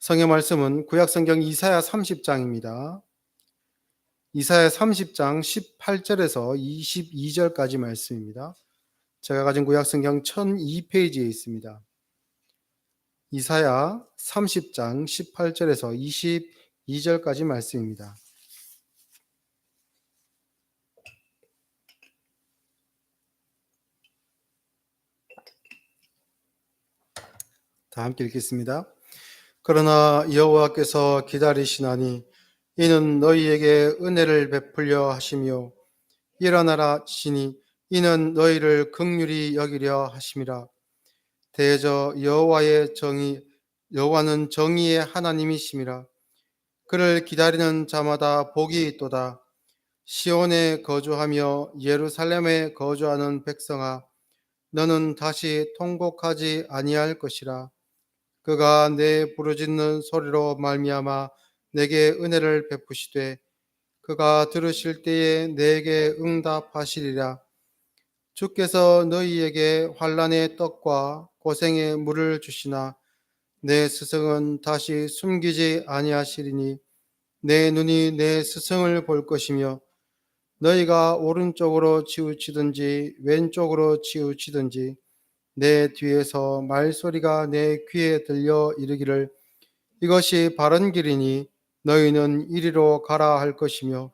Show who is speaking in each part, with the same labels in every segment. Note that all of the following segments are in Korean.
Speaker 1: 성의 말씀은 구약성경 이사야 30장입니다. 이사야 30장 18절에서 22절까지 말씀입니다. 제가 가진 구약성경 1002페이지에 있습니다. 이사야 30장 18절에서 22절까지 말씀입니다. 다 함께 읽겠습니다. 그러나 여호와께서 기다리시나니 이는 너희에게 은혜를 베풀려 하시며 일어나라 시니 이는 너희를 긍휼히 여기려 하심이라. 대저 여호와는 정의의 하나님이심이라. 그를 기다리는 자마다 복이 있도다. 시온에 거주하며 예루살렘에 거주하는 백성아, 너는 다시 통곡하지 아니할 것이라. 그가 내 부르짖는 소리로 말미암아 내게 은혜를 베푸시되 그가 들으실 때에 내게 응답하시리라. 주께서 너희에게 환난의 떡과 고생의 물을 주시나 내 스승은 다시 숨기지 아니하시리니 내 눈이 내 스승을 볼 것이며 너희가 오른쪽으로 치우치든지 왼쪽으로 치우치든지 내 뒤에서 말소리가 내 귀에 들려 이르기를 이것이 바른 길이니 너희는 이리로 가라 할 것이며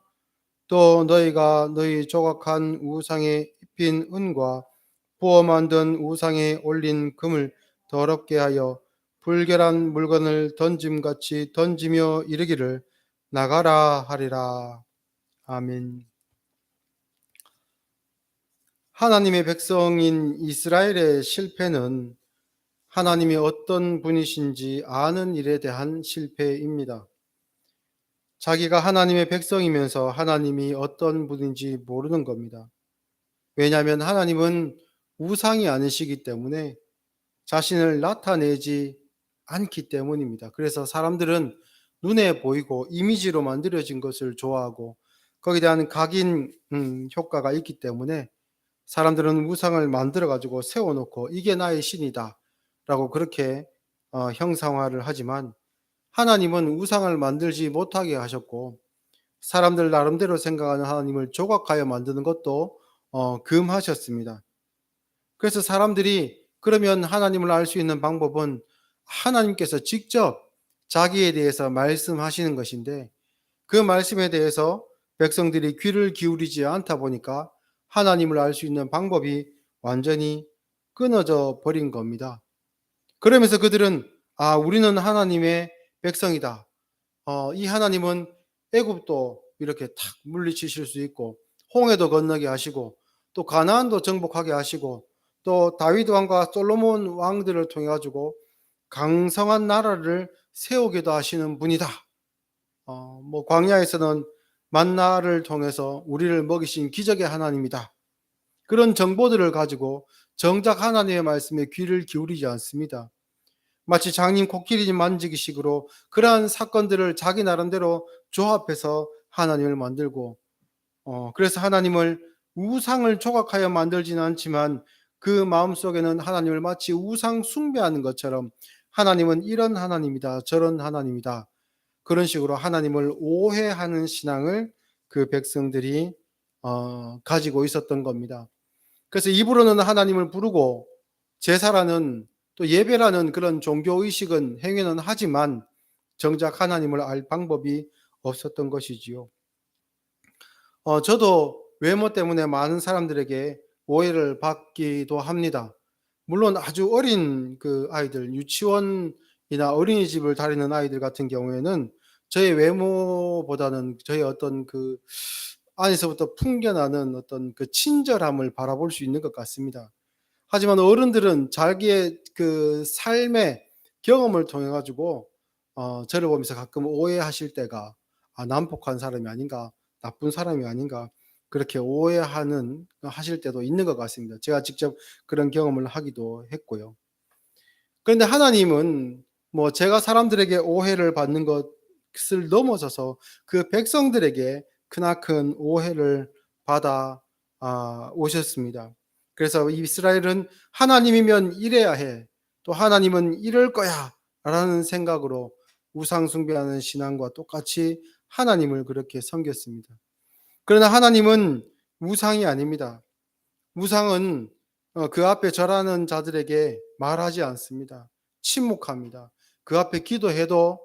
Speaker 1: 또 너희가 너희 조각한 우상에 입힌 은과 부어 만든 우상에 올린 금을 더럽게 하여 불결한 물건을 던짐같이 던지며 이르기를 나가라 하리라. 아멘. 하나님의 백성인 이스라엘의 실패는 하나님이 어떤 분이신지 아는 일에 대한 실패입니다. 자기가 하나님의 백성이면서 하나님이 어떤 분인지 모르는 겁니다. 왜냐하면 하나님은 우상이 아니시기 때문에 자신을 나타내지 않기 때문입니다. 그래서 사람들은 눈에 보이고 이미지로 만들어진 것을 좋아하고 거기에 대한 각인 효과가 있기 때문에 사람들은 우상을 만들어 가지고 세워놓고 이게 나의 신이다 라고 그렇게 형상화를 하지만 하나님은 우상을 만들지 못하게 하셨고 사람들 나름대로 생각하는 하나님을 조각하여 만드는 것도 금하셨습니다. 그래서 사람들이 그러면 하나님을 알 수 있는 방법은 하나님께서 직접 자기에 대해서 말씀하시는 것인데 그 말씀에 대해서 백성들이 귀를 기울이지 않다 보니까 하나님을 알 수 있는 방법이 완전히 끊어져 버린 겁니다. 그러면서 그들은 우리는 하나님의 백성이다. 이 하나님은 애굽도 이렇게 탁 물리치실 수 있고 홍해도 건너게 하시고 또 가나안도 정복하게 하시고 또 다윗 왕과 솔로몬 왕들을 통해 가지고 강성한 나라를 세우기도 하시는 분이다. 광야에서는 만나를 통해서 우리를 먹이신 기적의 하나님이다. 그런 정보들을 가지고 정작 하나님의 말씀에 귀를 기울이지 않습니다. 마치 장님 코끼리 만지기식으로 그러한 사건들을 자기 나름대로 조합해서 하나님을 만들고 그래서 하나님을 우상을 조각하여 만들지는 않지만 그 마음속에는 하나님을 마치 우상 숭배하는 것처럼 하나님은 이런 하나님이다 저런 하나님이다 그런 식으로 하나님을 오해하는 신앙을 그 백성들이 가지고 있었던 겁니다. 그래서 입으로는 하나님을 부르고 제사라는 또 예배라는 그런 종교의식은 행위는 하지만 정작 하나님을 알 방법이 없었던 것이지요. 저도 외모 때문에 많은 사람들에게 오해를 받기도 합니다. 물론 아주 어린 그 아이들, 유치원이나 어린이집을 다니는 아이들 같은 경우에는 저의 외모보다는 저의 어떤 그 안에서부터 풍겨나는 어떤 그 친절함을 바라볼 수 있는 것 같습니다. 하지만 어른들은 자기의 그 삶의 경험을 통해 가지고 저를 보면서 가끔 오해하실 때가 난폭한 사람이 아닌가, 나쁜 사람이 아닌가 그렇게 하실 때도 있는 것 같습니다. 제가 직접 그런 경험을 하기도 했고요. 그런데 하나님은 제가 사람들에게 오해를 받는 것을 넘어서서 그 백성들에게 크나큰 오해를 받아 오셨습니다. 그래서 이스라엘은 하나님이면 이래야 해. 또 하나님은 이럴 거야. 라는 생각으로 우상 숭배하는 신앙과 똑같이 하나님을 그렇게 섬겼습니다. 그러나 하나님은 우상이 아닙니다. 우상은 그 앞에 절하는 자들에게 말하지 않습니다. 침묵합니다. 그 앞에 기도해도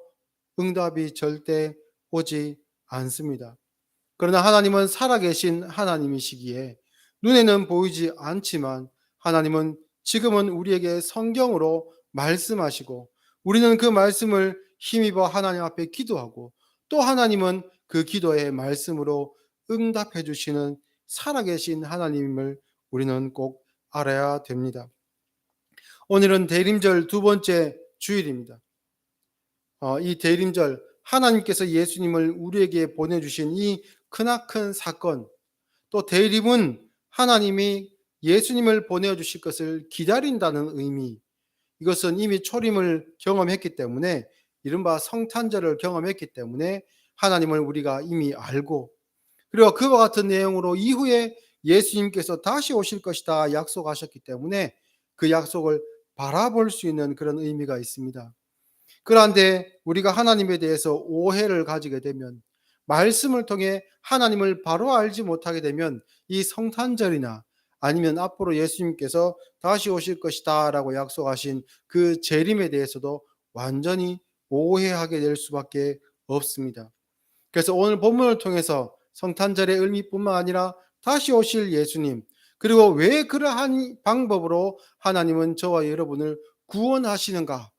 Speaker 1: 응답이 절대 오지 않습니다. 그러나 하나님은 살아계신 하나님이시기에 눈에는 보이지 않지만 하나님은 지금은 우리에게 성경으로 말씀하시고 우리는 그 말씀을 힘입어 하나님 앞에 기도하고 또 하나님은 그 기도의 말씀으로 응답해 주시는 살아계신 하나님을 우리는 꼭 알아야 됩니다. 오늘은 대림절 두 번째 주일입니다. 이 대림절 하나님께서 예수님을 우리에게 보내주신 이 크나큰 사건, 또 대림은 하나님이 예수님을 보내주실 것을 기다린다는 의미, 이것은 이미 초림을 경험했기 때문에 이른바 성탄절을 경험했기 때문에 하나님을 우리가 이미 알고 그리고 그와 같은 내용으로 이후에 예수님께서 다시 오실 것이다 약속하셨기 때문에 그 약속을 바라볼 수 있는 그런 의미가 있습니다. 그런데 우리가 하나님에 대해서 오해를 가지게 되면 말씀을 통해 하나님을 바로 알지 못하게 되면 이 성탄절이나 아니면 앞으로 예수님께서 다시 오실 것이다 라고 약속하신 그 재림에 대해서도 완전히 오해하게 될 수밖에 없습니다. 그래서 오늘 본문을 통해서 성탄절의 의미뿐만 아니라 다시 오실 예수님, 그리고 왜 그러한 방법으로 하나님은 저와 여러분을 구원하시는가,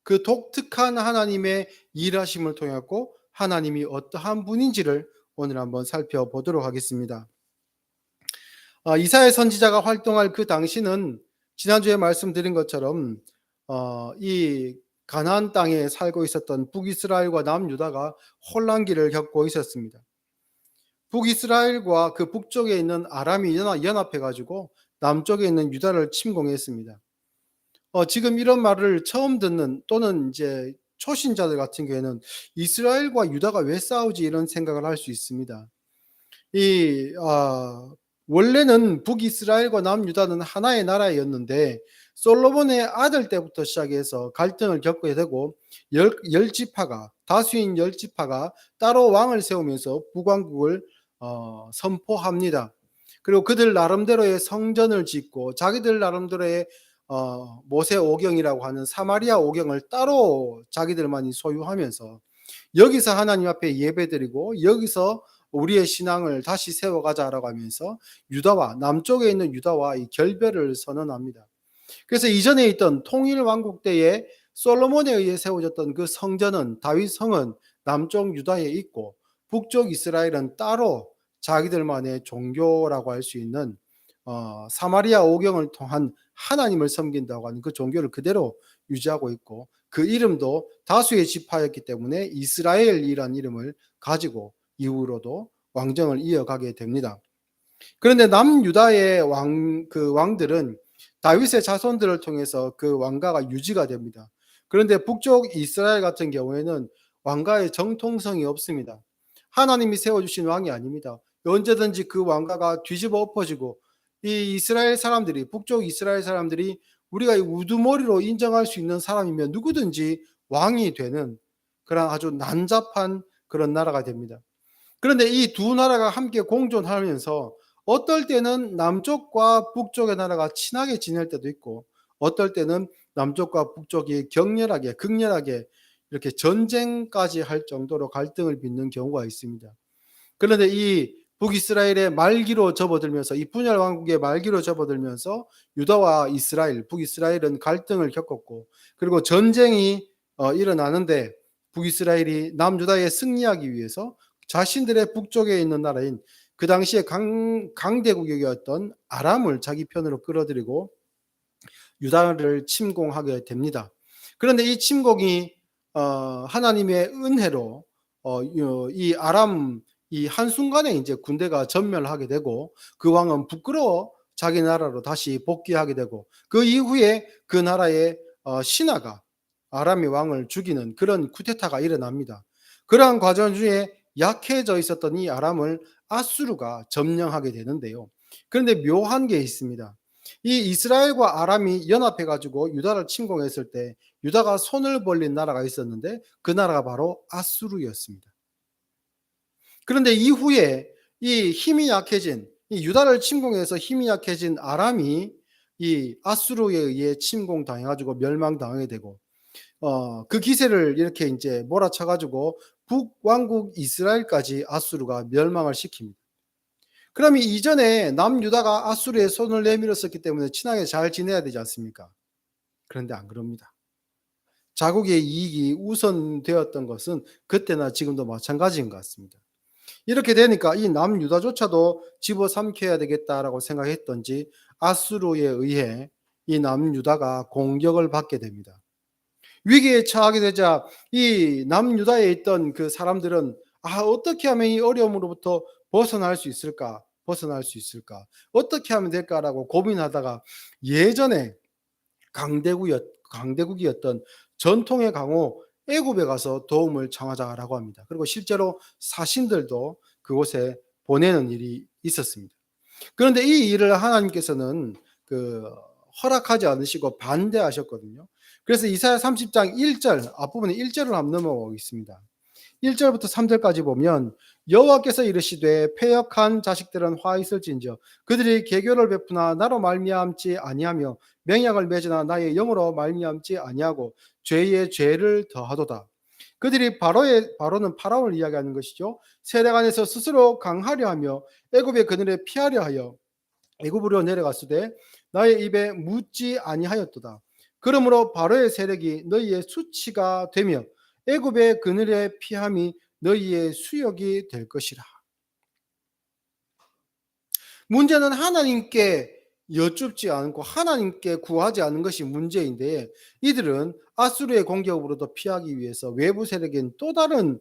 Speaker 1: 그 독특한 하나님의 일하심을 통하고 하나님이 어떠한 분인지를 오늘 한번 살펴보도록 하겠습니다. 이사야 선지자가 활동할 그 당시는 지난주에 말씀드린 것처럼 이 가나안 땅에 살고 있었던 북이스라엘과 남유다가 혼란기를 겪고 있었습니다. 북이스라엘과 그 북쪽에 있는 아람이 연합해 가지고 남쪽에 있는 유다를 침공했습니다. 지금 이런 말을 처음 듣는 또는 이제 초신자들 같은 경우에는 이스라엘과 유다가 왜 싸우지 이런 생각을 할 수 있습니다. 이 원래는 북이스라엘과 남유다는 하나의 나라였는데 솔로몬의 아들 때부터 시작해서 갈등을 겪게 되고 열 지파가 다수인 열 지파가 따로 왕을 세우면서 북왕국을 선포합니다. 그리고 그들 나름대로의 성전을 짓고 자기들 나름대로의 모세 오경이라고 하는 사마리아 오경을 따로 자기들만이 소유하면서 여기서 하나님 앞에 예배드리고 여기서 우리의 신앙을 다시 세워가자라고 하면서 유다와 남쪽에 있는 유다와 이 결별을 선언합니다. 그래서 이전에 있던 통일 왕국 때에 솔로몬에 의해 세워졌던 그 성전은 다윗 성은 남쪽 유다에 있고 북쪽 이스라엘은 따로 자기들만의 종교라고 할 수 있는 사마리아 오경을 통한 하나님을 섬긴다고 하는 그 종교를 그대로 유지하고 있고 그 이름도 다수의 지파였기 때문에 이스라엘이라는 이름을 가지고 이후로도 왕정을 이어가게 됩니다. 그런데 남유다의 왕들은 다윗의 자손들을 통해서 그 왕가가 유지가 됩니다. 그런데 북쪽 이스라엘 같은 경우에는 왕가의 정통성이 없습니다. 하나님이 세워주신 왕이 아닙니다. 언제든지 그 왕가가 뒤집어 엎어지고 이 이스라엘 사람들이 북쪽 이스라엘 사람들이 우리가 우두머리로 인정할 수 있는 사람이면 누구든지 왕이 되는 그런 아주 난잡한 그런 나라가 됩니다. 그런데 이 두 나라가 함께 공존하면서 어떨 때는 남쪽과 북쪽의 나라가 친하게 지낼 때도 있고 어떨 때는 남쪽과 북쪽이 극렬하게 이렇게 전쟁까지 할 정도로 갈등을 빚는 경우가 있습니다. 그런데 이 북이스라엘의 말기로 접어들면서 이 분열 왕국의 말기로 접어들면서 유다와 이스라엘, 북이스라엘은 갈등을 겪었고 그리고 전쟁이 일어나는데 북이스라엘이 남유다에 승리하기 위해서 자신들의 북쪽에 있는 나라인 그 당시에 강대국이었던 아람을 자기 편으로 끌어들이고 유다를 침공하게 됩니다. 그런데 이 침공이 하나님의 은혜로 이 아람 이 한순간에 이제 군대가 전멸하게 되고 그 왕은 부끄러워 자기 나라로 다시 복귀하게 되고 그 이후에 그 나라의 신하가 아람의 왕을 죽이는 그런 쿠데타가 일어납니다. 그러한 과정 중에 약해져 있었던 이 아람을 아수르가 점령하게 되는데요. 그런데 묘한 게 있습니다. 이 이스라엘과 아람이 연합해 가지고 유다를 침공했을 때 유다가 손을 벌린 나라가 있었는데 그 나라가 바로 아수르였습니다. 그런데 이후에 이 힘이 약해진 이 유다를 침공해서 힘이 약해진 아람이 이 아수르에 의해 침공당해 가지고 멸망당하게 되고 그 기세를 이렇게 인제 몰아쳐 가지고 북왕국 이스라엘까지 아수르가 멸망을 시킵니다. 그럼 이전에 남유다가 아수르의 손을 내밀었었기 때문에 친하게 잘 지내야 되지 않습니까? 그런데 안 그럽니다. 자국의 이익이 우선되었던 것은 그때나 지금도 마찬가지인 것 같습니다. 이렇게 되니까 이 남유다조차도 집어삼켜야 되겠다라고 생각했던지 아수르에 의해 이 남유다가 공격을 받게 됩니다. 위기에 처하게 되자 이 남유다에 있던 그 사람들은 '아 어떻게 하면 이 어려움으로부터 벗어날 수 있을까? 벗어날 수 있을까? 어떻게 하면 될까?'라고 고민하다가 예전에 강대국이었던 전통의 강호 애굽에 가서 도움을 청하자라고 합니다. 그리고 실제로 사신들도 그곳에 보내는 일이 있었습니다. 그런데 이 일을 하나님께서는 그 허락하지 않으시고 반대하셨거든요. 그래서 이사야 30장 1절 앞부분에 1절을 한번 넘어가겠습니다. 1절부터 3절까지 보면 여호와께서 이르시되 패역한 자식들은 화 있을진저 그들이 계교를 베푸나 나로 말미암지 아니하며 맹약을 맺으나 나의 영으로 말미암지 아니하고 죄의 죄를 더하도다. 그들이 바로는 파라오를 이야기하는 것이죠. 세력 안에서 스스로 강하려 하며 애굽의 그늘에 피하려 하여 애굽으로 내려갔으되 나의 입에 묻지 아니하였도다. 그러므로 바로의 세력이 너희의 수치가 되며 애굽의 그늘에 피함이 너희의 수욕이 될 것이라. 문제는 하나님께 여쭙지 않고 하나님께 구하지 않은 것이 문제인데 이들은 아수르의 공격으로도 피하기 위해서 외부 세력인 또 다른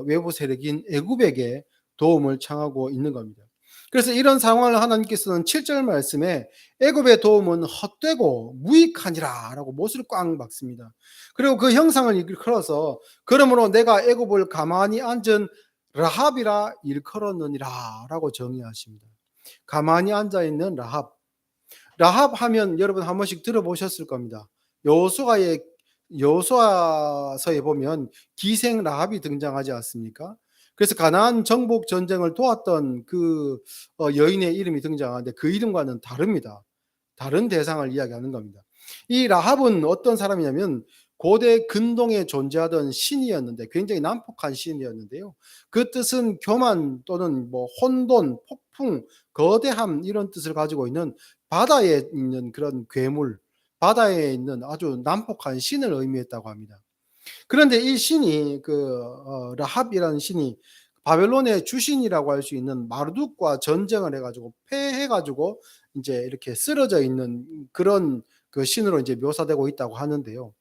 Speaker 1: 외부 세력인 애굽에게 도움을 청하고 있는 겁니다. 그래서 이런 상황을 하나님께서는 7절 말씀에 애굽의 도움은 헛되고 무익하니라라고 못을 꽝 박습니다. 그리고 그 형상을 일컬어서 그러므로 내가 애굽을 가만히 앉은 라합이라 일컬었느니라라고 정의하십니다. 가만히 앉아 있는 라합. 라합 하면 여러분 한 번씩 들어보셨을 겁니다. 여호수아의 여호수아서에 보면 기생 라합이 등장하지 않습니까? 그래서 가나안 정복 전쟁을 도왔던 그 여인의 이름이 등장하는데 그 이름과는 다릅니다. 다른 대상을 이야기하는 겁니다. 이 라합은 어떤 사람이냐면 고대 근동에 존재하던 신이었는데 굉장히 난폭한 신이었는데요. 그 뜻은 교만 또는 뭐 혼돈, 폭풍, 거대함 이런 뜻을 가지고 있는 바다에 있는 그런 괴물, 바다에 있는 아주 난폭한 신을 의미했다고 합니다. 그런데 이 신이 라합이라는 신이 바벨론의 주신이라고 할 수 있는 마르둑과 전쟁을 해 가지고 패해 가지고 인제 이렇게 쓰러져 있는 그런 그 신으로 이제 묘사되고 있다고 하는데요.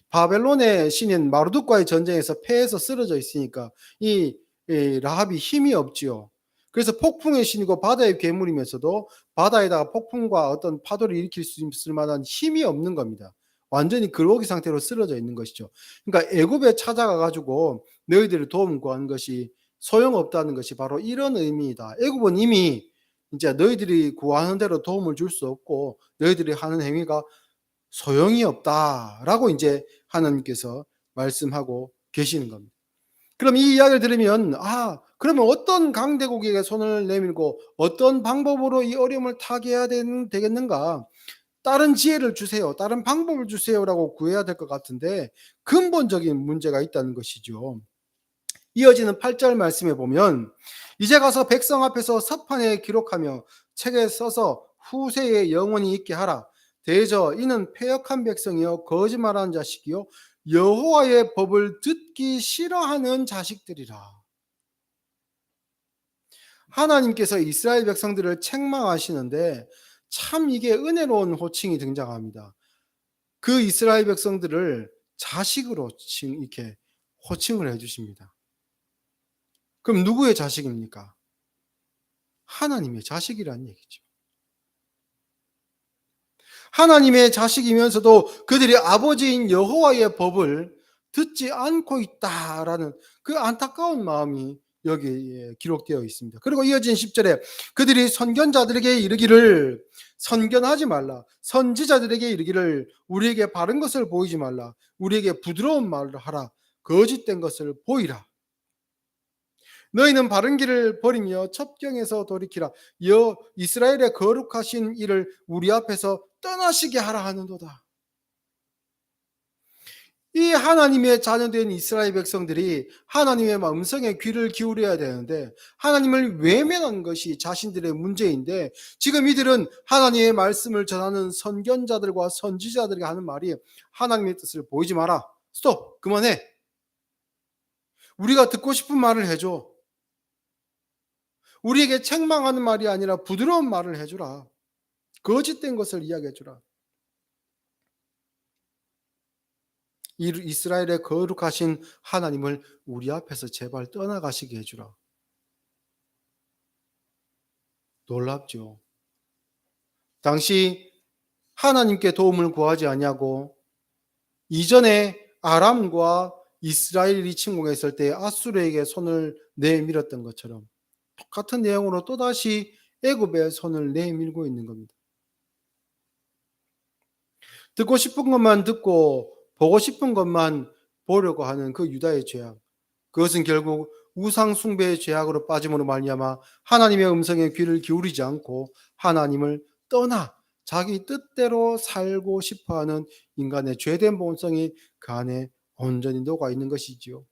Speaker 1: 바벨론의 신인 마르둑과의 전쟁에서 패해서 쓰러져 있으니까 이 라합이 힘이 없지요. 그래서 폭풍의 신이고 바다의 괴물이면서도 바다에다가 폭풍과 어떤 파도를 일으킬 수 있을 만한 힘이 없는 겁니다. 완전히 그러기 상태로 쓰러져 있는 것이죠. 그러니까 애굽에 찾아가 가지고 너희들의 도움을 구하는 것이 소용없다는 것이 바로 이런 의미이다. 애굽은 이미 이제 너희들이 구하는 대로 도움을 줄 수 없고 너희들이 하는 행위가 소용이 없다라고 이제 하나님께서 말씀하고 계시는 겁니다. 그럼 이 이야기를 들으면 그러면 어떤 강대국에게 손을 내밀고 어떤 방법으로 이 어려움을 타개해야 되겠는가? 다른 지혜를 주세요. 다른 방법을 주세요라고 구해야 될 것 같은데 근본적인 문제가 있다는 것이죠. 이어지는 8절 말씀에 보면 이제 가서 백성 앞에서 서판에 기록하며 책에 써서 후세에 영원히 있게 하라. 대저 이는 패역한 백성이요 거짓말하는 자식이요 여호와의 법을 듣기 싫어하는 자식들이라. 하나님께서 이스라엘 백성들을 책망하시는데 참 이게 은혜로운 호칭이 등장합니다. 그 이스라엘 백성들을 자식으로 이렇게 호칭을 해 주십니다. 그럼 누구의 자식입니까? 하나님의 자식이라는 얘기죠. 하나님의 자식이면서도 그들이 아버지인 여호와의 법을 듣지 않고 있다라는 그 안타까운 마음이 여기에 기록되어 있습니다. 그리고 이어진 10절에 그들이 선견자들에게 이르기를 선견하지 말라. 선지자들에게 이르기를 우리에게 바른 것을 보이지 말라. 우리에게 부드러운 말을 하라. 거짓된 것을 보이라. 너희는 바른 길을 버리며 첩경에서 돌이키라. 이스라엘의 거룩하신 이를 우리 앞에서 떠나시게 하라 하는도다. 이 하나님의 자녀된 이스라엘 백성들이 하나님의 음성에 귀를 기울여야 되는데 하나님을 외면한 것이 자신들의 문제인데 지금 이들은 하나님의 말씀을 전하는 선견자들과 선지자들이 하는 말이 하나님의 뜻을 보이지 마라. 스톱! 그만해! 우리가 듣고 싶은 말을 해줘. 우리에게 책망하는 말이 아니라 부드러운 말을 해주라. 거짓된 것을 이야기해주라. 이스라엘의 거룩하신 하나님을 우리 앞에서 제발 떠나가시게 해주라. 놀랍죠. 당시 하나님께 도움을 구하지 아니하고 이전에 아람과 이스라엘이 침공했을 때 아수르에게 손을 내밀었던 것처럼 똑같은 내용으로 또다시 애굽에 손을 내밀고 있는 겁니다. 듣고 싶은 것만 듣고 보고 싶은 것만 보려고 하는 그 유다의 죄악. 그것은 결국 우상 숭배의 죄악으로 빠짐으로 말미암아 하나님의 음성에 귀를 기울이지 않고 하나님을 떠나 자기 뜻대로 살고 싶어하는 인간의 죄된 본성이 그 안에 온전히 녹아 있는 것이지요.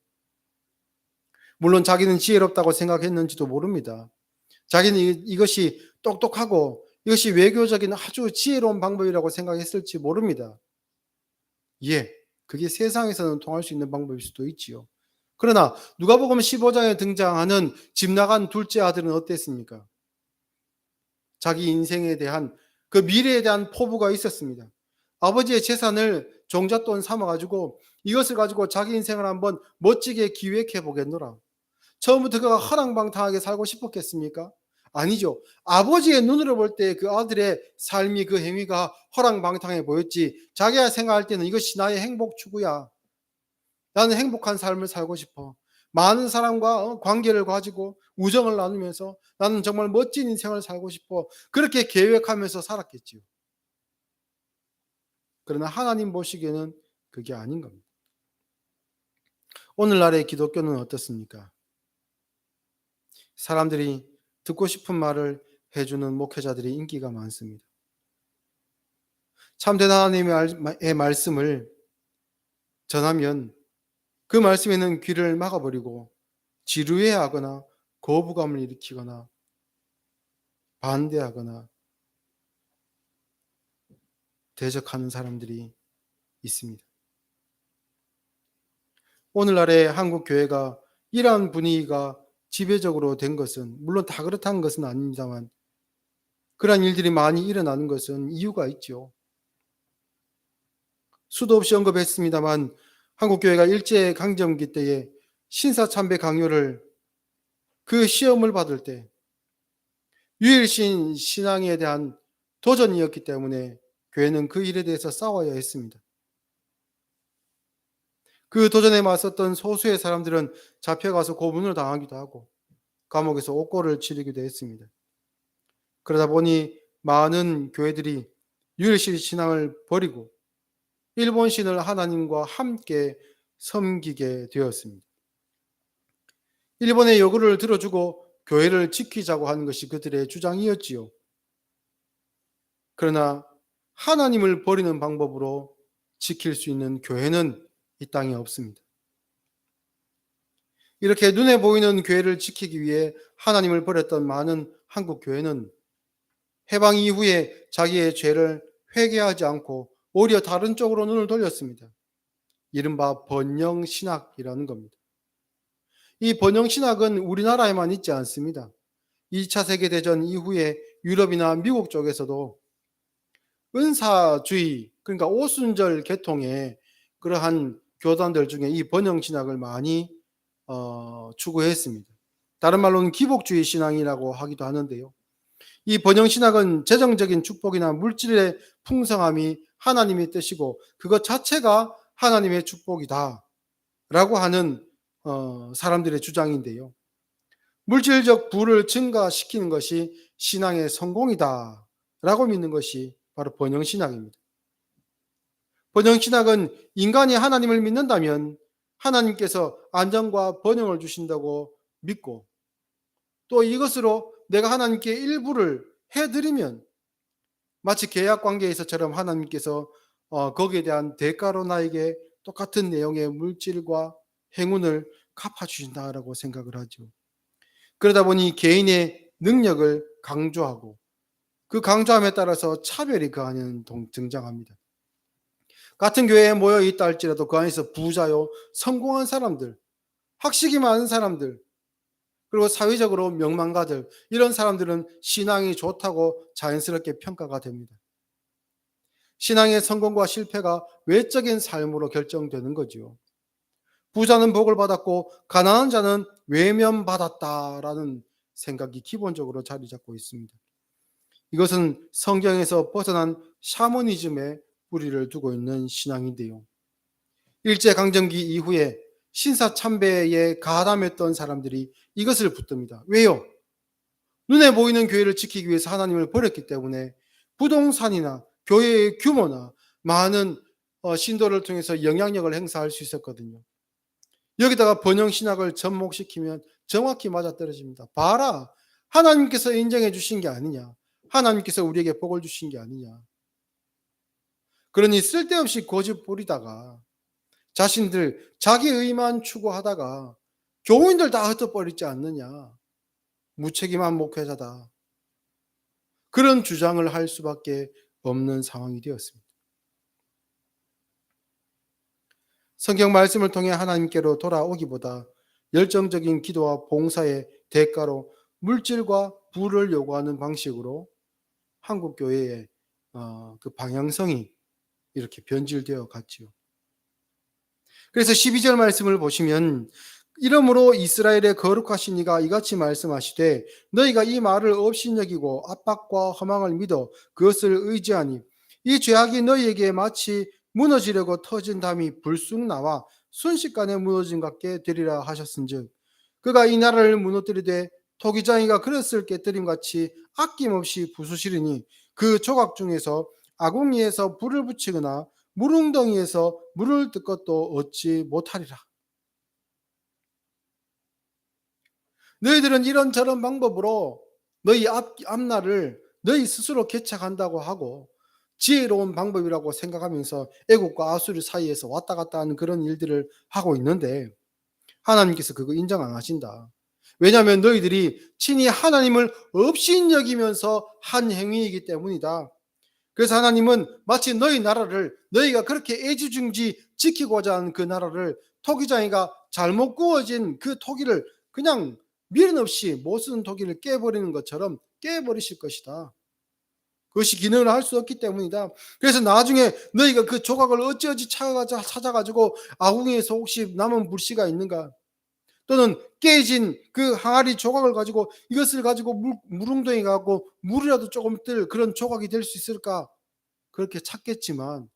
Speaker 1: 물론 자기는 지혜롭다고 생각했는지도 모릅니다. 자기는 이것이 똑똑하고 이것이 외교적인 아주 지혜로운 방법이라고 생각했을지 모릅니다. 예, 그게 세상에서는 통할 수 있는 방법일 수도 있지요. 그러나 누가복음 15장에 등장하는 집 나간 둘째 아들은 어땠습니까? 자기 인생에 대한 그 미래에 대한 포부가 있었습니다. 아버지의 재산을 종잣돈 삼아가지고 이것을 가지고 자기 인생을 한번 멋지게 기획해 보겠노라. 처음부터 그가 허랑방탕하게 살고 싶었겠습니까? 아니죠. 아버지의 눈으로 볼 때 그 아들의 삶이 그 행위가 허랑방탕해 보였지. 자기가 생각할 때는 이것이 나의 행복 추구야. 나는 행복한 삶을 살고 싶어. 많은 사람과 관계를 가지고 우정을 나누면서 나는 정말 멋진 인생을 살고 싶어. 그렇게 계획하면서 살았겠지요. 그러나 하나님 보시기에는 그게 아닌 겁니다. 오늘날의 기독교는 어떻습니까? 사람들이 듣고 싶은 말을 해주는 목회자들이 인기가 많습니다. 참된 하나님의 말씀을 전하면 그 말씀에는 귀를 막아버리고 지루해하거나 거부감을 일으키거나 반대하거나 대적하는 사람들이 있습니다. 오늘날의 한국 교회가 이러한 분위기가 지배적으로 된 것은 물론 다 그렇다는 것은 아닙니다만 그러한 일들이 많이 일어나는 것은 이유가 있죠. 수도 없이 언급했습니다만 한국 교회가 일제 강점기 때에 신사참배 강요를 그 시험을 받을 때 유일신 신앙에 대한 도전이었기 때문에 교회는 그 일에 대해서 싸워야 했습니다. 그 도전에 맞섰던 소수의 사람들은 잡혀가서 고문을 당하기도 하고 감옥에서 옥고를 치르기도 했습니다. 그러다 보니 많은 교회들이 유일신 신앙을 버리고 일본신을 하나님과 함께 섬기게 되었습니다. 일본의 요구를 들어주고 교회를 지키자고 하는 것이 그들의 주장이었지요. 그러나 하나님을 버리는 방법으로 지킬 수 있는 교회는 이 땅에 없습니다. 이렇게 눈에 보이는 교회를 지키기 위해 하나님을 버렸던 많은 한국 교회는 해방 이후에 자기의 죄를 회개하지 않고 오히려 다른 쪽으로 눈을 돌렸습니다. 이른바 번영신학이라는 겁니다. 이 번영신학은 우리나라에만 있지 않습니다. 2차 세계대전 이후에 유럽이나 미국 쪽에서도 은사주의, 그러니까 오순절 계통의 그러한 교단들 중에 이 번영신학을 많이 추구했습니다. 다른 말로는 기복주의 신앙이라고 하기도 하는데요. 이 번영신학은 재정적인 축복이나 물질의 풍성함이 하나님의 뜻이고 그것 자체가 하나님의 축복이다 라고 하는 사람들의 주장인데요. 물질적 부를 증가시키는 것이 신앙의 성공이다라고 믿는 것이 바로 번영신학입니다. 번영신학은 인간이 하나님을 믿는다면 하나님께서 안정과 번영을 주신다고 믿고, 또 이것으로 내가 하나님께 일부를 해드리면 마치 계약 관계에서처럼 하나님께서 거기에 대한 대가로 나에게 똑같은 내용의 물질과 행운을 갚아주신다라고 생각을 하죠. 그러다 보니 개인의 능력을 강조하고, 그 강조함에 따라서 차별이 그 안에는 등장합니다. 같은 교회에 모여 있다 할지라도 그 안에서 부자요, 성공한 사람들, 학식이 많은 사람들, 그리고 사회적으로 명망가들, 이런 사람들은 신앙이 좋다고 자연스럽게 평가가 됩니다. 신앙의 성공과 실패가 외적인 삶으로 결정되는 거지요. 부자는 복을 받았고 가난한 자는 외면받았다라는 생각이 기본적으로 자리 잡고 있습니다. 이것은 성경에서 벗어난 샤머니즘에 뿌리를 두고 있는 신앙인데요. 일제강점기 이후에 신사참배에 가담했던 사람들이 이것을 붙듭니다. 왜요? 눈에 보이는 교회를 지키기 위해서 하나님을 버렸기 때문에 부동산이나 교회의 규모나 많은 신도를 통해서 영향력을 행사할 수 있었거든요. 여기다가 번영신학을 접목시키면 정확히 맞아떨어집니다. 봐라, 하나님께서 인정해 주신 게 아니냐, 하나님께서 우리에게 복을 주신 게 아니냐. 그러니 쓸데없이 고집 부리다가 자신들 자기 의만 추구하다가 교우인들 다 흩어버리지 않느냐, 무책임한 목회자다, 그런 주장을 할 수밖에 없는 상황이 되었습니다. 성경 말씀을 통해 하나님께로 돌아오기보다 열정적인 기도와 봉사의 대가로 물질과 부를 요구하는 방식으로 한국 교회의 그 방향성이 이렇게 변질되어 갔지요. 그래서 12절 말씀을 보시면, 이러므로 이스라엘의 거룩하신 이가 이같이 말씀하시되 너희가 이 말을 업신여기고 압박과 허망을 믿어 그것을 의지하니 이 죄악이 너희에게 마치 무너지려고 터진 담이 불쑥 나와 순식간에 무너진 같게 되리라 하셨은즉, 그가 이 나라를 무너뜨리되 토기장이가 그릇을 깨뜨림 같이 아낌없이 부수시리니 그 조각 중에서 아궁이에서 불을 붙이거나 물웅덩이에서 물을 뜰 것도 얻지 못하리라. 너희들은 이런저런 방법으로 너희 앞날을 너희 스스로 개척한다고 하고 지혜로운 방법이라고 생각하면서 애국과 아수르 사이에서 왔다 갔다 하는 그런 일들을 하고 있는데, 하나님께서 그거 인정 안 하신다. 왜냐하면 너희들이 친히 하나님을 업신여기면서 한 행위이기 때문이다. 그래서 하나님은 마치 너희 나라를, 너희가 그렇게 애지중지 지키고자 하는 그 나라를 토기장이가 잘못 구워진 그 토기를 그냥 미련 없이 못 쓰는 토기를 깨버리는 것처럼 깨버리실 것이다. 그것이 기능을 할 수 없기 때문이다. 그래서 나중에 너희가 그 조각을 어찌어찌 찾아가지고 아궁이에서 혹시 남은 불씨가 있는가, 또는 깨진 그 항아리 조각을 가지고 이것을 가지고 물웅덩이 갖고 물이라도 조금 뜰 그런 조각이 될 수 있을까, 그렇게 찾겠지만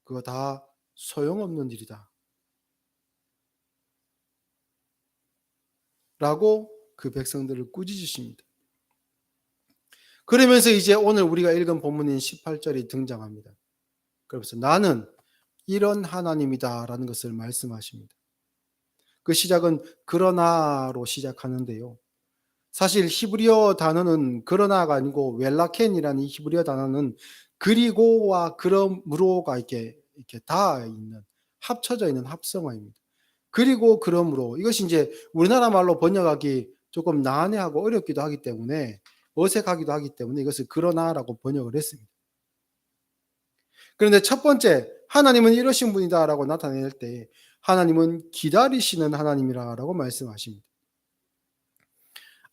Speaker 1: 그거 다 소용없는 일이다 라고 그 백성들을 꾸짖으십니다. 그러면서 이제 오늘 우리가 읽은 본문인 18절이 등장합니다. 그러면서 나는 이런 하나님이다 라는 것을 말씀하십니다. 그 시작은 그러나로 시작하는데요. 사실 히브리어 단어는 그러나가 아니고 웰라켄이라는 이 히브리어 단어는 그리고와 그러므로가 이렇게 다 있는, 합쳐져 있는 합성어입니다. 그리고 그러므로, 이것이 이제 우리나라 말로 번역하기 조금 난해하고 어렵기도 하기 때문에, 어색하기도 하기 때문에 이것을 그러나라고 번역을 했습니다. 그런데 첫 번째, 하나님은 이러신 분이다라고 나타낼 때 하나님은 기다리시는 하나님이라고 말씀하십니다.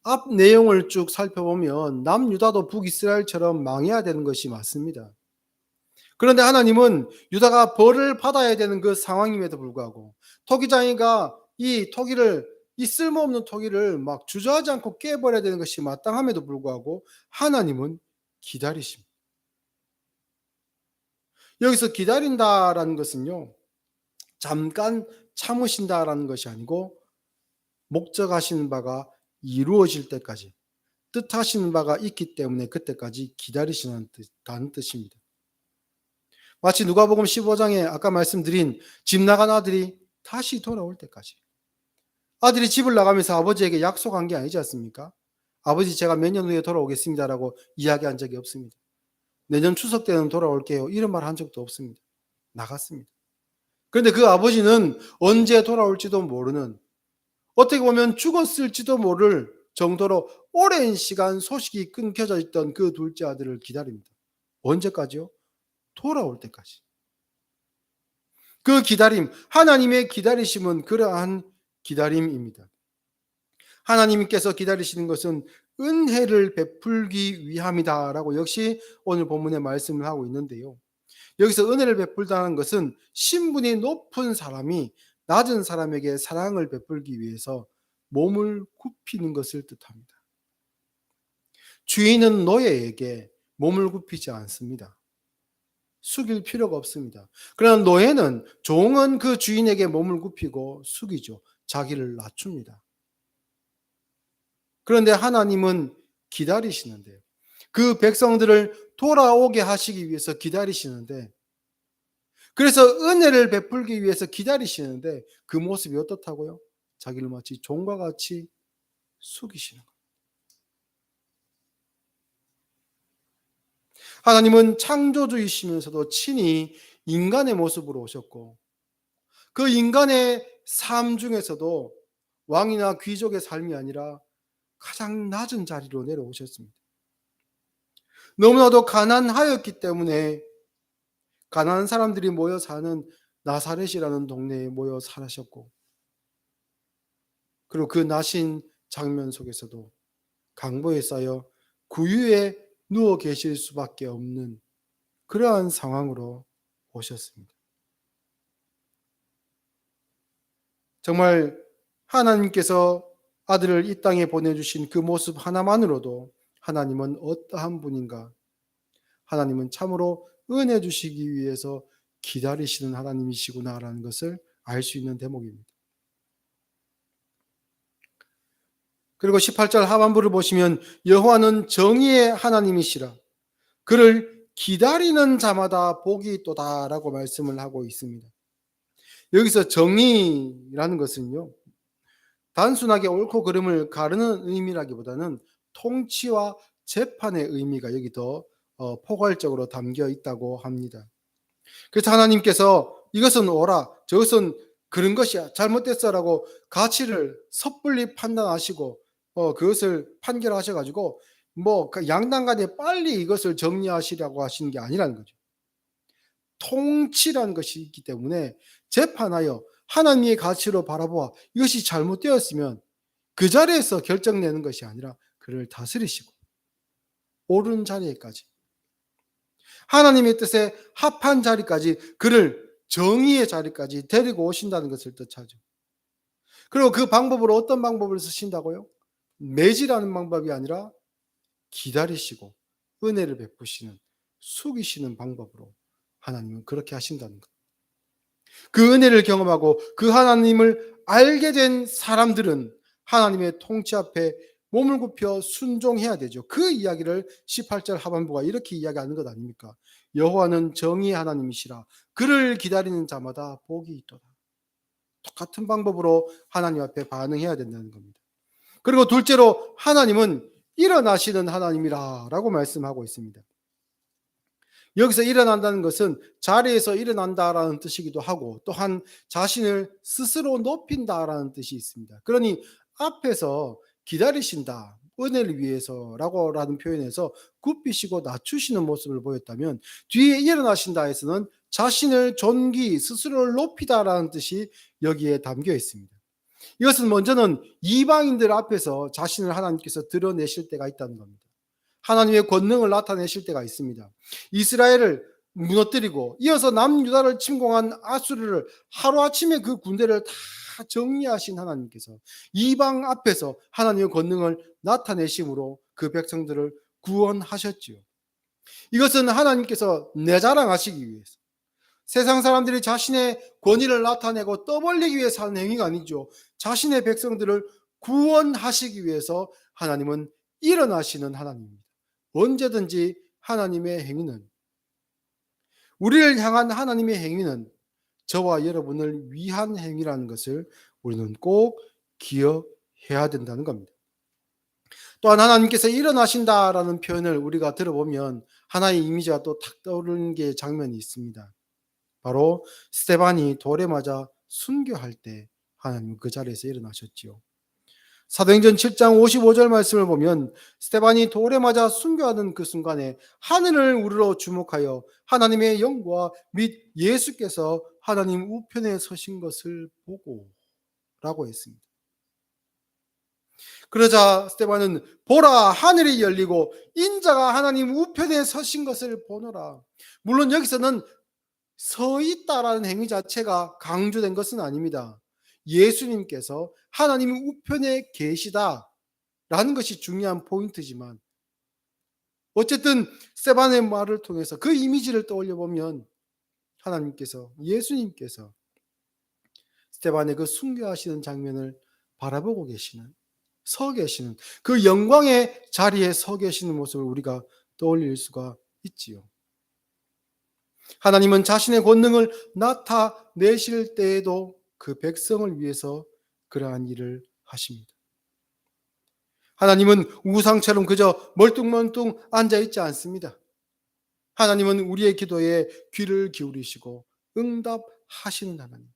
Speaker 1: 앞 내용을 쭉 살펴보면 남유다도 북이스라엘처럼 망해야 되는 것이 맞습니다. 그런데 하나님은 유다가 벌을 받아야 되는 그 상황임에도 불구하고 토기장이가 이 쓸모없는 토기를 막 주저하지 않고 깨버려야 되는 것이 마땅함에도 불구하고 하나님은 기다리십니다. 여기서 기다린다라는 것은요, 잠깐 참으신다라는 것이 아니고 목적하시는 바가 이루어질 때까지 뜻하시는 바가 있기 때문에 그때까지 기다리시는 뜻입니다. 마치 누가복음 15장에 아까 말씀드린 집 나간 아들이 다시 돌아올 때까지. 아들이 집을 나가면서 아버지에게 약속한 게 아니지 않습니까? 아버지 제가 몇 년 후에 돌아오겠습니다라고 이야기한 적이 없습니다. 내년 추석 때는 돌아올게요. 이런 말 한 적도 없습니다. 나갔습니다. 그런데 그 아버지는 언제 돌아올지도 모르는, 어떻게 보면 죽었을지도 모를 정도로 오랜 시간 소식이 끊겨져 있던 그 둘째 아들을 기다립니다. 언제까지요? 돌아올 때까지. 그 기다림, 하나님의 기다리심은 그러한 기다림입니다. 하나님께서 기다리시는 것은 은혜를 베풀기 위함이다라고 역시 오늘 본문에 말씀을 하고 있는데요. 여기서 은혜를 베풀다는 것은 신분이 높은 사람이 낮은 사람에게 사랑을 베풀기 위해서 몸을 굽히는 것을 뜻합니다. 주인은 노예에게 몸을 굽히지 않습니다. 숙일 필요가 없습니다. 그러나 노예는, 종은 그 주인에게 몸을 굽히고 숙이죠. 자기를 낮춥니다. 그런데 하나님은 기다리시는데요. 그 백성들을 돌아오게 하시기 위해서 기다리시는데, 그래서 은혜를 베풀기 위해서 기다리시는데 그 모습이 어떻다고요? 자기를 마치 종과 같이 숙이시는 거예요. 하나님은 창조주이시면서도 친히 인간의 모습으로 오셨고, 그 인간의 삶 중에서도 왕이나 귀족의 삶이 아니라 가장 낮은 자리로 내려오셨습니다. 너무나도 가난하였기 때문에 가난한 사람들이 모여 사는 나사렛이라는 동네에 모여 사셨고, 그리고 그 나신 장면 속에서도 강보에 쌓여 구유에 누워 계실 수밖에 없는 그러한 상황으로 오셨습니다. 정말 하나님께서 아들을 이 땅에 보내주신 그 모습 하나만으로도 하나님은 어떠한 분인가, 하나님은 참으로 은혜 주시기 위해서 기다리시는 하나님이시구나라는 것을 알 수 있는 대목입니다. 그리고 18절 하반부를 보시면 여호와는 정의의 하나님이시라 그를 기다리는 자마다 복이 있도다라고 말씀을 하고 있습니다. 여기서 정의라는 것은요, 단순하게 옳고 그름을 가르는 의미라기보다는 통치와 재판의 의미가 여기 더 포괄적으로 담겨 있다고 합니다. 그래서 하나님께서 이것은 옳아, 저것은 그런 것이야, 잘못됐어라고 가치를 섣불리 판단하시고 그것을 판결하셔가지고 양당간에 빨리 이것을 정리하시려고 하시는 게 아니라는 거죠. 통치라는 것이 있기 때문에 재판하여 하나님의 가치로 바라보아 이것이 잘못되었으면 그 자리에서 결정내는 것이 아니라 그를 다스리시고 옳은 자리에까지, 하나님의 뜻에 합한 자리까지, 그를 정의의 자리까지 데리고 오신다는 것을 뜻하죠. 그리고 그 방법으로 어떤 방법을 쓰신다고요? 매질하는 방법이 아니라 기다리시고 은혜를 베푸시는, 숙이시는 방법으로 하나님은 그렇게 하신다는 것. 그 은혜를 경험하고 그 하나님을 알게 된 사람들은 하나님의 통치 앞에 몸을 굽혀 순종해야 되죠. 그 이야기를 18절 하반부가 이렇게 이야기하는 것 아닙니까? 여호와는 정의의 하나님이시라 그를 기다리는 자마다 복이 있도다. 똑같은 방법으로 하나님 앞에 반응해야 된다는 겁니다. 그리고 둘째로 하나님은 일어나시는 하나님이라 라고 말씀하고 있습니다. 여기서 일어난다는 것은 자리에서 일어난다라는 뜻이기도 하고, 또한 자신을 스스로 높인다라는 뜻이 있습니다. 그러니 앞에서 기다리신다, 은혜를 위해서라고 라는 표현에서 굽히시고 낮추시는 모습을 보였다면, 뒤에 일어나신다에서는 자신을 존귀, 스스로를 높이다라는 뜻이 여기에 담겨 있습니다. 이것은 먼저는 이방인들 앞에서 자신을 하나님께서 드러내실 때가 있다는 겁니다. 하나님의 권능을 나타내실 때가 있습니다. 이스라엘을 무너뜨리고 이어서 남유다를 침공한 아수르를 하루아침에 그 군대를 다 정리하신 하나님께서 이방 앞에서 하나님의 권능을 나타내심으로 그 백성들을 구원하셨지요. 이것은 하나님께서 내 자랑하시기 위해서, 세상 사람들이 자신의 권위를 나타내고 떠벌리기 위해서 하는 행위가 아니죠. 자신의 백성들을 구원하시기 위해서 하나님은 일어나시는 하나님입니다. 언제든지 하나님의 행위는, 우리를 향한 하나님의 행위는 저와 여러분을 위한 행위라는 것을 우리는 꼭 기억해야 된다는 겁니다. 또한 하나님께서 일어나신다라는 표현을 우리가 들어보면 하나의 이미지가 또 탁 떠오르는 게 장면이 있습니다. 바로 스데반이 돌에 맞아 순교할 때 하나님은 그 자리에서 일어나셨지요. 사도행전 7장 55절 말씀을 보면 스데반이 돌에 맞아 순교하는 그 순간에 하늘을 우러러 주목하여 하나님의 영과 및 예수께서 하나님 우편에 서신 것을 보고 라고 했습니다. 그러자 스데반은 보라 하늘이 열리고 인자가 하나님 우편에 서신 것을 보노라. 물론 여기서는 서 있다라는 행위 자체가 강조된 것은 아닙니다. 예수님께서 하나님 우편에 계시다라는 것이 중요한 포인트지만 어쨌든 스데반의 말을 통해서 그 이미지를 떠올려 보면 하나님께서, 예수님께서 스데반의 그 순교하시는 장면을 바라보고 계시는, 서 계시는 그 영광의 자리에 서 계시는 모습을 우리가 떠올릴 수가 있지요. 하나님은 자신의 권능을 나타내실 때에도 그 백성을 위해서 그러한 일을 하십니다. 하나님은 우상처럼 그저 멀뚱멀뚱 앉아 있지 않습니다. 하나님은 우리의 기도에 귀를 기울이시고 응답하시는 하나님.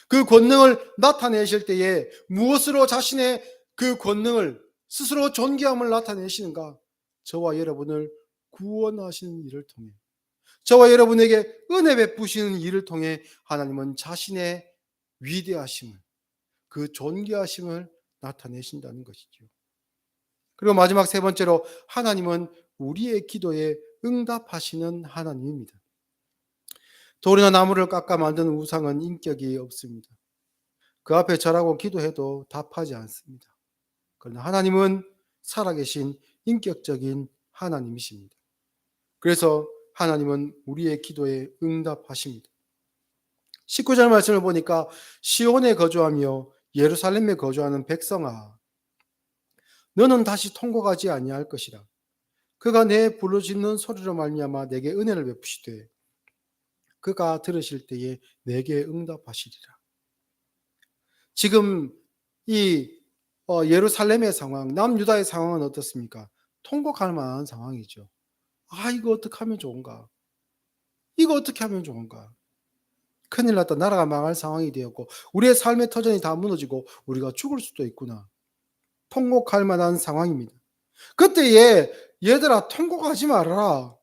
Speaker 1: 그 권능을 나타내실 때에 무엇으로 자신의 그 권능을, 스스로 존귀함을 나타내시는가? 저와 여러분을 구원하시는 일을 통해, 저와 여러분에게 은혜 베푸시는 일을 통해 하나님은 자신의 위대하심을, 그 존귀하심을 나타내신다는 것이죠. 그리고 마지막 세 번째로 하나님은 우리의 기도에 응답하시는 하나님입니다. 돌이나 나무를 깎아 만든 우상은 인격이 없습니다. 그 앞에 절하고 기도해도 답하지 않습니다. 그러나 하나님은 살아계신 인격적인 하나님이십니다. 그래서 하나님은 우리의 기도에 응답하십니다. 19절 말씀을 보니까 시온에 거주하며 예루살렘에 거주하는 백성아, 너는 다시 통곡하지 아니할 것이라. 그가 내 부르짖는 소리로 말미암아 내게 은혜를 베푸시되 그가 들으실 때에 내게 응답하시리라. 지금 이 예루살렘의 상황, 남유다의 상황은 어떻습니까? 통곡할 만한 상황이죠. 아, 이거 어떻게 하면 좋은가? 이거 어떻게 하면 좋은가? 큰일 났다. 나라가 망할 상황이 되었고 우리의 삶의 터전이 다 무너지고 우리가 죽을 수도 있구나. 통곡할 만한 상황입니다. 그때에 얘들아 통곡하지 말아라.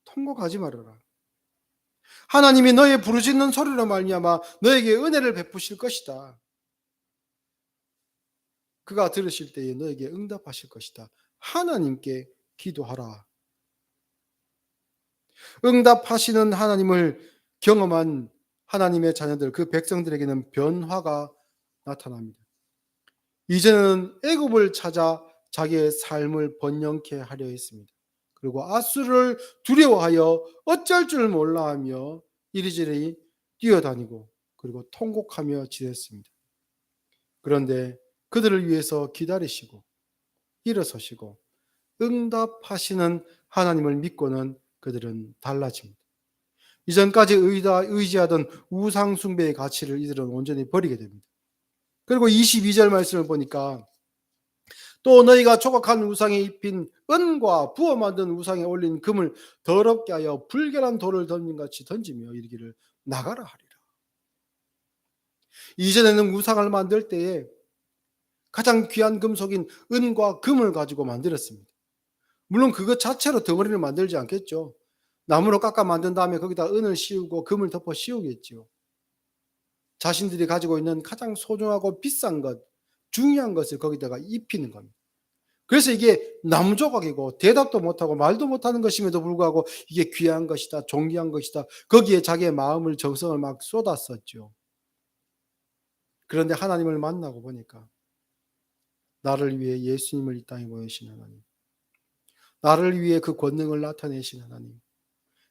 Speaker 1: 통곡하지 말아라. 하나님이 너의 부르짖는 소리로 말미암아 너에게 은혜를 베푸실 것이다. 그가 들으실 때에 너에게 응답하실 것이다. 하나님께 기도하라. 응답하시는 하나님을 경험한 하나님의 자녀들, 그 백성들에게는 변화가 나타납니다. 이제는 애굽을 찾아 자기의 삶을 번영케 하려 했습니다. 그리고 아수를 두려워하여 어쩔 줄 몰라 하며 이리저리 뛰어다니고 그리고 통곡하며 지냈습니다. 그런데 그들을 위해서 기다리시고 일어서시고 응답하시는 하나님을 믿고는 그들은 달라집니다. 이전까지 의지하던 우상숭배의 가치를 이들은 온전히 버리게 됩니다. 그리고 22절 말씀을 보니까 또 너희가 조각한 우상에 입힌 은과 부어 만든 우상에 올린 금을 더럽게 하여 불결한 돌을 던진같이 던지며 이르기를 나가라 하리라. 이전에는 우상을 만들 때에 가장 귀한 금속인 은과 금을 가지고 만들었습니다. 물론 그것 자체로 덩어리를 만들지 않겠죠. 나무로 깎아 만든 다음에 거기다 은을 씌우고 금을 덮어 씌우겠죠. 자신들이 가지고 있는 가장 소중하고 비싼 것, 중요한 것을 거기다가 입히는 겁니다. 그래서 이게 나무 조각이고 대답도 못하고 말도 못하는 것임에도 불구하고 이게 귀한 것이다, 존귀한 것이다. 거기에 자기의 마음을, 정성을 막 쏟았었죠. 그런데 하나님을 만나고 보니까 나를 위해 예수님을 이 땅에 보내신 하나님, 나를 위해 그 권능을 나타내신 하나님,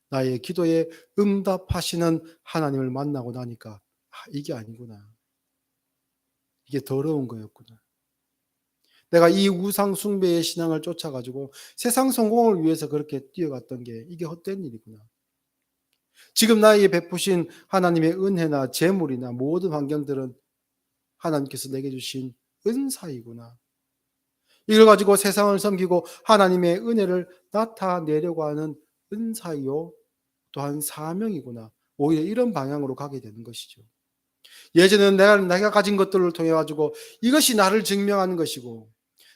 Speaker 1: 나의 기도에 응답하시는 하나님을 만나고 나니까 이게 아니구나. 이게 더러운 거였구나. 내가 이 우상 숭배의 신앙을 쫓아가지고 세상 성공을 위해서 그렇게 뛰어갔던 게 이게 헛된 일이구나. 지금 나에게 베푸신 하나님의 은혜나 재물이나 모든 환경들은 하나님께서 내게 주신 은사이구나. 이걸 가지고 세상을 섬기고 하나님의 은혜를 나타내려고 하는 은사요 또한 사명이구나. 오히려 이런 방향으로 가게 되는 것이죠. 예전에는 내가 가진 것들을 통해 가지고 이것이 나를 증명하는 것이고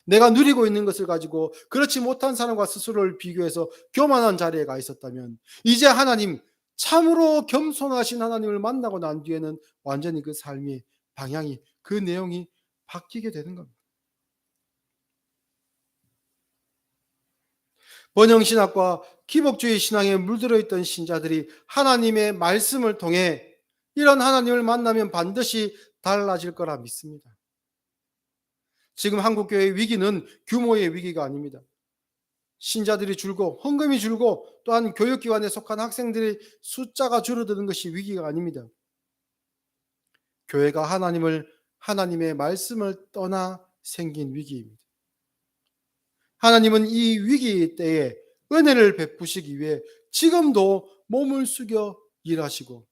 Speaker 1: 내가 누리고 있는 것을 가지고 그렇지 못한 사람과 스스로를 비교해서 교만한 자리에 가 있었다면 이제 하나님 참으로 겸손하신 하나님을 만나고 난 뒤에는 완전히 그 삶의 방향이 그 내용이 바뀌게 되는 겁니다. 번영신학과 기복주의 신앙에 물들어 있던 신자들이 하나님의 말씀을 통해 이런 하나님을 만나면 반드시 달라질 거라 믿습니다. 지금 한국교회의 위기는 규모의 위기가 아닙니다. 신자들이 줄고 헌금이 줄고 또한 교육기관에 속한 학생들의 숫자가 줄어드는 것이 위기가 아닙니다. 교회가 하나님의 말씀을 떠나 생긴 위기입니다. 하나님은 이 위기 때에 은혜를 베푸시기 위해 지금도 몸을 숙여 일하시고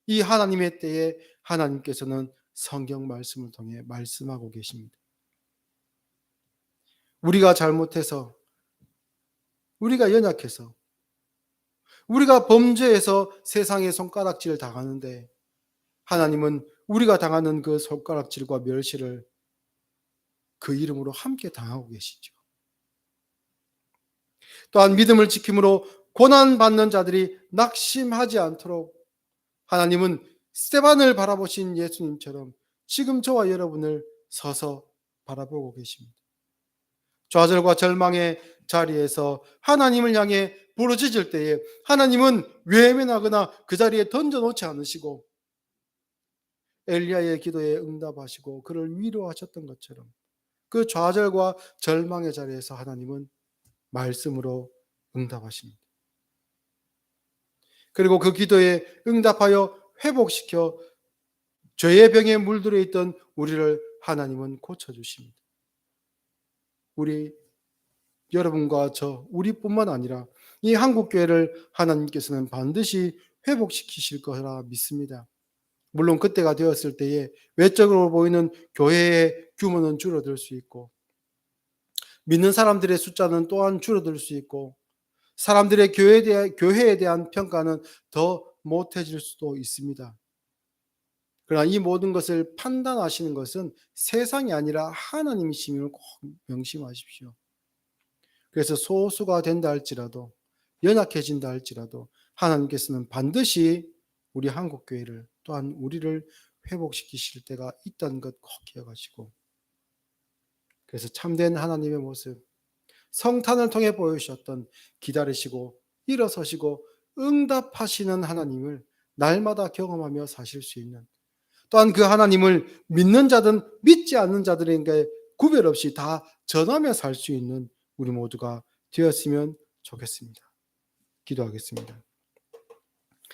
Speaker 1: 이 하나님의 때에 하나님께서는 성경 말씀을 통해 말씀하고 계십니다. 우리가 잘못해서 우리가 연약해서 우리가 범죄해서 세상의 손가락질을 당하는데 하나님은 우리가 당하는 그 손가락질과 멸시를 그 이름으로 함께 당하고 계시죠. 또한 믿음을 지킴으로 고난받는 자들이 낙심하지 않도록 하나님은 스데반을 바라보신 예수님처럼 지금 저와 여러분을 서서 바라보고 계십니다. 좌절과 절망의 자리에서 하나님을 향해 부르짖을 때에 하나님은 외면하거나 그 자리에 던져놓지 않으시고 엘리야의 기도에 응답하시고 그를 위로하셨던 것처럼 그 좌절과 절망의 자리에서 하나님은 말씀으로 응답하십니다. 그리고 그 기도에 응답하여 회복시켜 죄의 병에 물들어 있던 우리를 하나님은 고쳐주십니다. 우리 여러분과 우리뿐만 아니라 이 한국교회를 하나님께서는 반드시 회복시키실 거라 믿습니다. 물론 그때가 되었을 때에 외적으로 보이는 교회의 규모는 줄어들 수 있고 믿는 사람들의 숫자는 또한 줄어들 수 있고 사람들의 교회에 대한 평가는 더 못해질 수도 있습니다. 그러나 이 모든 것을 판단하시는 것은 세상이 아니라 하나님이심을 꼭 명심하십시오. 그래서 소수가 된다 할지라도 연약해진다 할지라도 하나님께서는 반드시 우리 한국교회를 또한 우리를 회복시키실 때가 있다는 것 꼭 기억하시고 그래서 참된 하나님의 모습 성탄을 통해 보여주셨던 기다리시고 일어서시고 응답하시는 하나님을 날마다 경험하며 사실 수 있는 또한 그 하나님을 믿는 자든 믿지 않는 자들에게 구별 없이 다 전하며 살 수 있는 우리 모두가 되었으면 좋겠습니다. 기도하겠습니다.